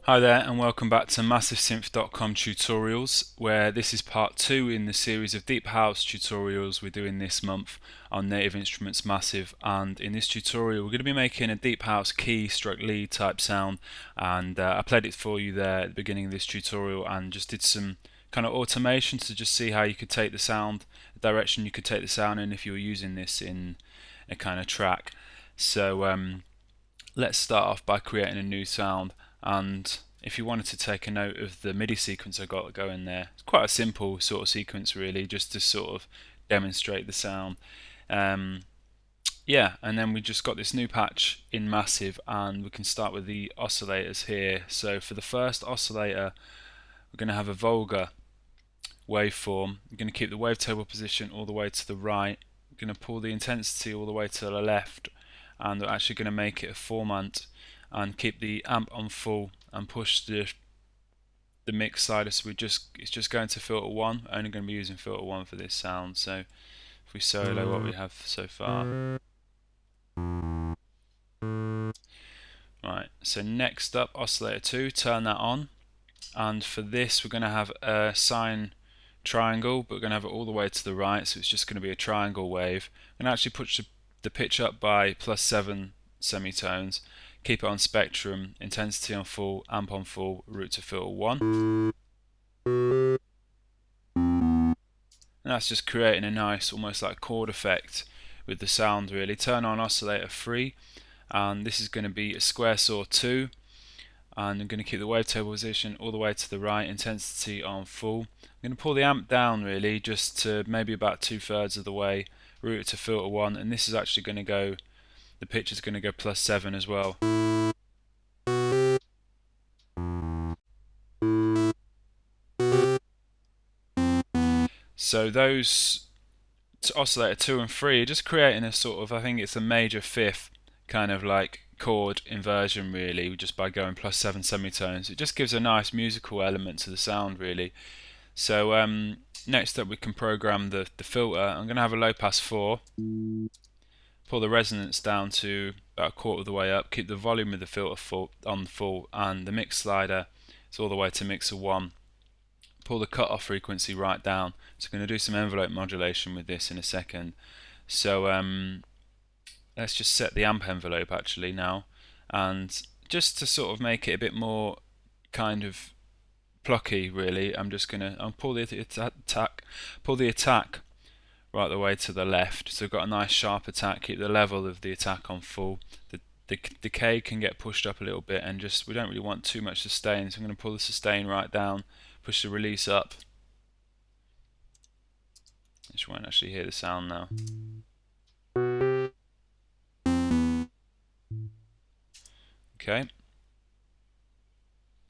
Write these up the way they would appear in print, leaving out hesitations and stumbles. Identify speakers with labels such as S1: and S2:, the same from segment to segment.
S1: Hi there and welcome back to MassiveSynth.com tutorials, where this is part 2 in the series of Deep House tutorials we're doing this month on Native Instruments Massive. And in this tutorial we're going to be making a Deep House key stroke lead type sound, and I played it for you there at the beginning of this tutorial and just did some kind of automation to just see how you could take the sound, the direction you could take the sound in if you were using this in a kind of track. So let's start off by creating a new sound. And if you wanted to take a note of the MIDI sequence I got going there, it's quite a simple sort of sequence really, just to sort of demonstrate the sound. Yeah, and then we just got this new patch in Massive, and we can start with the oscillators here. So for the first oscillator, we're going to have a Volga waveform. We're going to keep the wavetable position all the way to the right. We're going to pull the intensity all the way to the left, and we're actually going to make it a formant and keep the amp on full and push the mix slider, so it's just going to filter 1. Only going to be using filter 1 for this sound. So if we solo what we have so far. Right, so next up, oscillator 2, turn that on, and for this we're going to have a sine triangle, but we're going to have it all the way to the right, so it's just going to be a triangle wave. I'm going to actually push the pitch up by +7 semitones, keep it on spectrum, intensity on full, amp on full, route to filter 1. And that's just creating a nice, almost like chord effect with the sound really. Turn on oscillator 3, and this is going to be a square saw 2, and I'm going to keep the wavetable position all the way to the right, intensity on full. I'm going to pull the amp down really, just to maybe about 2/3 of the way, route it to filter 1, and this is actually going to go, the pitch is going to go +7 as well. So those oscillator 2 and 3 are just creating a sort of, I think it's a major fifth kind of like chord inversion really, just by going +7 semitones. It just gives a nice musical element to the sound really. So next up we can program the filter. I'm going to have a low pass 4, pull the resonance down to about 1/4 of the way up, keep the volume of the filter on full, and the mix slider is all the way to mixer 1. Pull the cutoff frequency right down. So I'm going to do some envelope modulation with this in a second. So let's just set the amp envelope actually now, and just to sort of make it a bit more kind of plucky really, I'm just going to pull the attack right the way to the left, so we've got a nice sharp attack. Keep the level of the attack on full. The decay can get pushed up a little bit, and just we don't really want too much sustain, so I'm going to pull the sustain right down, push the release up. You won't actually hear the sound now. Okay.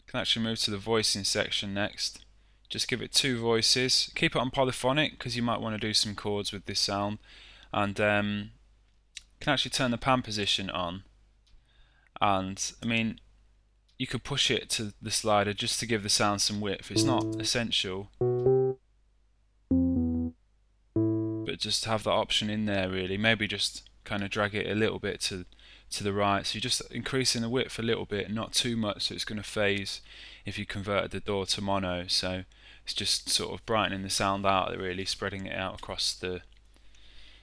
S1: Can actually move to the voicing section next. Just give it 2 voices. Keep it on polyphonic because you might want to do some chords with this sound. And can actually turn the pan position on. And I mean, you could push it to the slider just to give the sound some width. It's not essential, but just have that option in there really. Maybe just kind of drag it a little bit to the right, so you're just increasing the width a little bit, not too much, so it's going to phase if you converted the DAW to mono. So it's just sort of brightening the sound out, really spreading it out across the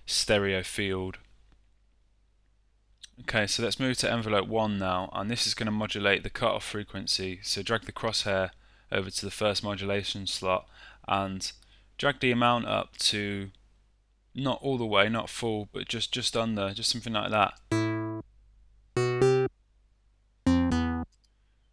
S1: stereo field. Okay, so let's move to envelope 1 now, and this is going to modulate the cutoff frequency. So drag the crosshair over to the first modulation slot and drag the amount up to not all the way, not full, but just under, just something like that.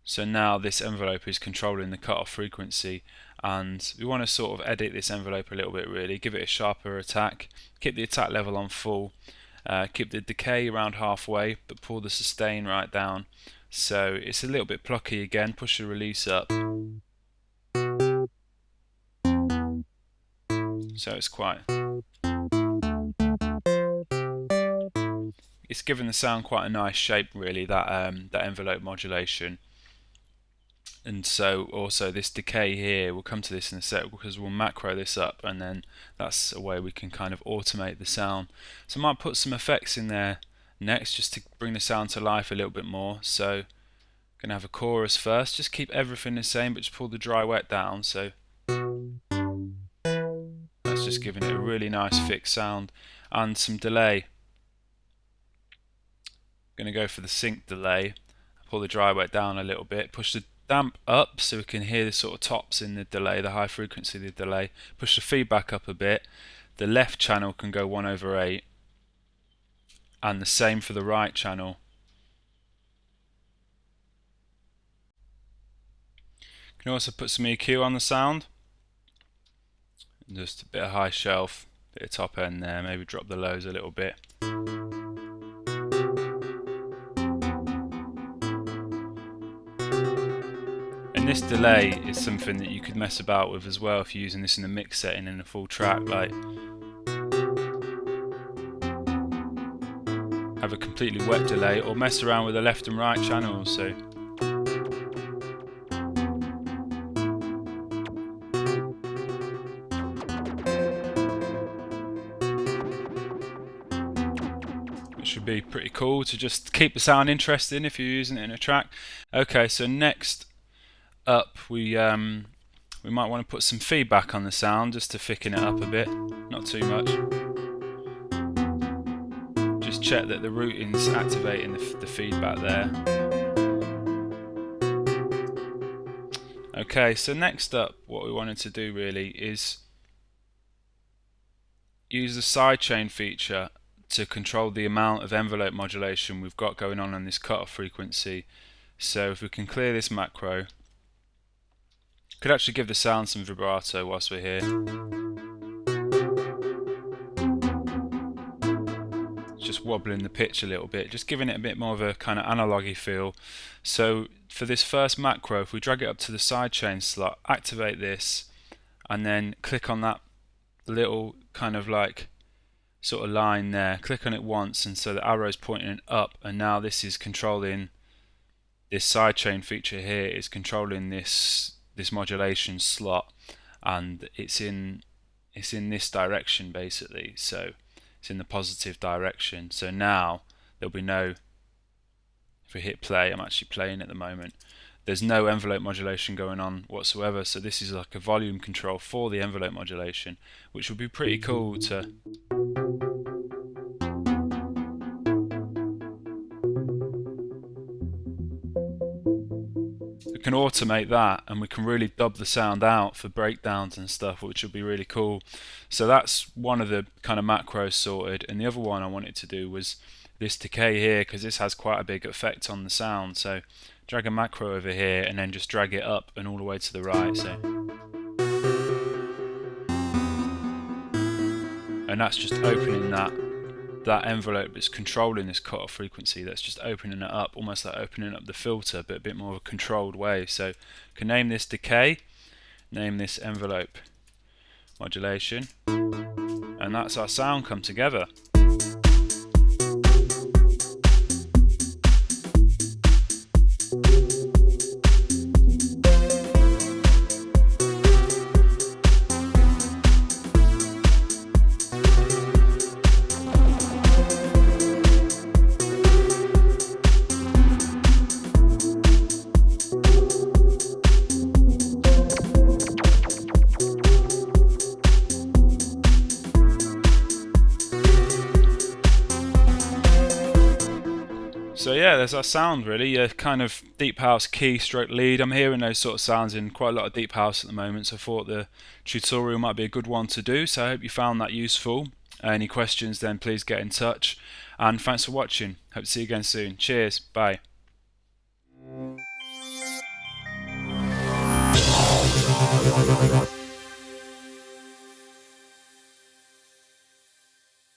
S1: So now this envelope is controlling the cutoff frequency, and we want to sort of edit this envelope a little bit really, give it a sharper attack, keep the attack level on full, keep the decay around halfway, but pull the sustain right down. So it's a little bit plucky again, push the release up. So it's giving the sound quite a nice shape really, that envelope modulation. And so also this decay here, we'll come to this in a sec because we'll macro this up, and then that's a way we can kind of automate the sound. So I might put some effects in there next just to bring the sound to life a little bit more. So Gonna have a chorus first. Just keep everything the same, but just pull the dry wet down. So that's just giving it a really nice fixed sound, and some delay. Gonna go for the sync delay. Pull the dry wet down a little bit. Push the damp up so we can hear the sort of tops in the delay, the high frequency of the delay. Push the feedback up a bit. The left channel can go 1/8, and the same for the right channel. You can also put some EQ on the sound. Just a bit of high shelf, bit of top end there, maybe drop the lows a little bit. And this delay is something that you could mess about with as well if you're using this in a mix setting in a full track. Like, have a completely wet delay, or mess around with the left and right channels. So it should be pretty cool to just keep the sound interesting if you're using it in a track. Okay, so next up we might want to put some feedback on the sound just to thicken it up a bit, not too much. Just check that the routing's activating the feedback there. Okay, so next up what we wanted to do really is use the sidechain feature to control the amount of envelope modulation we've got going on this cutoff frequency. So if we can clear this macro, could actually give the sound some vibrato whilst we're here. Just wobbling the pitch a little bit, just giving it a bit more of a kind of analogy feel. So for this first macro, if we drag it up to the sidechain slot, activate this, and then click on that little kind of like sort of line there, click on it once, and so the arrow's pointing up, and now this is controlling, this sidechain feature here is controlling this modulation slot, and it's in this direction basically, so it's in the positive direction. So now there'll be no, if we hit play, I'm actually playing at the moment, there's no envelope modulation going on whatsoever, so this is like a volume control for the envelope modulation, which would be pretty cool to we can automate that, and we can really dub the sound out for breakdowns and stuff, which would be really cool. So that's one of the kind of macros sorted, and the other one I wanted to do was this decay here, because this has quite a big effect on the sound. So drag a macro over here and then just drag it up and all the way to the right. So, and that's just opening that envelope that's controlling this cutoff frequency, that's just opening it up, almost like opening up the filter, but a bit more of a controlled way. So you can name this decay, name this envelope modulation, and that's our sound come together. So yeah, there's our sound really, a kind of deep house key stroke lead. I'm hearing those sort of sounds in quite a lot of deep house at the moment, so I thought the tutorial might be a good one to do. So I hope you found that useful. Any questions then please get in touch, and thanks for watching. Hope to see you again soon. Cheers, bye.
S2: Yeah.